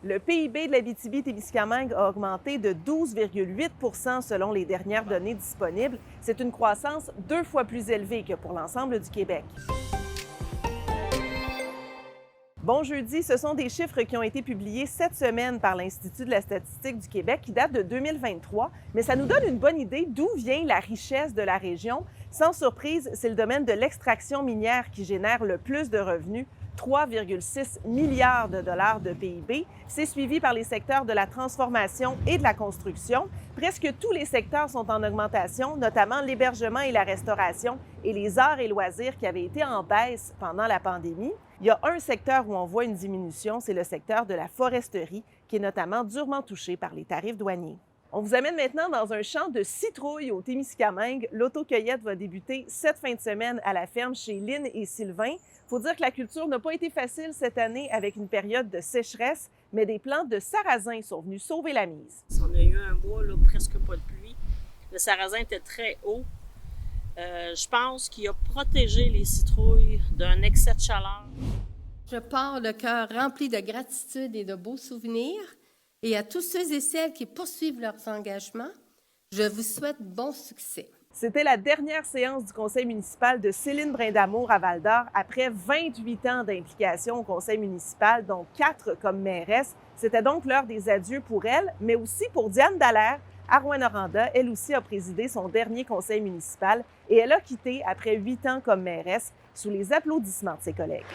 Le PIB de l'Abitibi-Témiscamingue a augmenté de 12,8 selon les dernières données disponibles. C'est une croissance 2 fois plus élevée que pour l'ensemble du Québec. Bon jeudi, ce sont des chiffres qui ont été publiés cette semaine par l'Institut de la statistique du Québec qui datent de 2023, mais ça nous donne une bonne idée d'où vient la richesse de la région. Sans surprise, c'est le domaine de l'extraction minière qui génère le plus de revenus, 3,6 milliards de dollars de PIB. C'est suivi par les secteurs de la transformation et de la construction. Presque tous les secteurs sont en augmentation, notamment l'hébergement et la restauration et les arts et loisirs qui avaient été en baisse pendant la pandémie. Il y a un secteur où on voit une diminution, c'est le secteur de la foresterie, qui est notamment durement touché par les tarifs douaniers. On vous amène maintenant dans un champ de citrouilles au Témiscamingue. L'autocueillette va débuter cette fin de semaine à la ferme chez Lynn et Sylvain. Il faut dire que la culture n'a pas été facile cette année avec une période de sécheresse, mais des plants de sarrasin sont venus sauver la mise. On a eu un mois, là, presque pas de pluie. Le sarrasin était très haut. Je pense qu'il a protégé les citrouilles d'un excès de chaleur. Je pars le cœur rempli de gratitude et de beaux souvenirs. Et à tous ceux et celles qui poursuivent leurs engagements, je vous souhaite bon succès. C'était la dernière séance du conseil municipal de Céline Brindamour à Val-d'Or après 28 ans d'implication au conseil municipal, dont 4 comme mairesse. C'était donc l'heure des adieux pour elle, mais aussi pour Diane Dallaire. À Rouyn-Noranda, elle aussi a présidé son dernier conseil municipal et elle a quitté après 8 ans comme mairesse sous les applaudissements de ses collègues.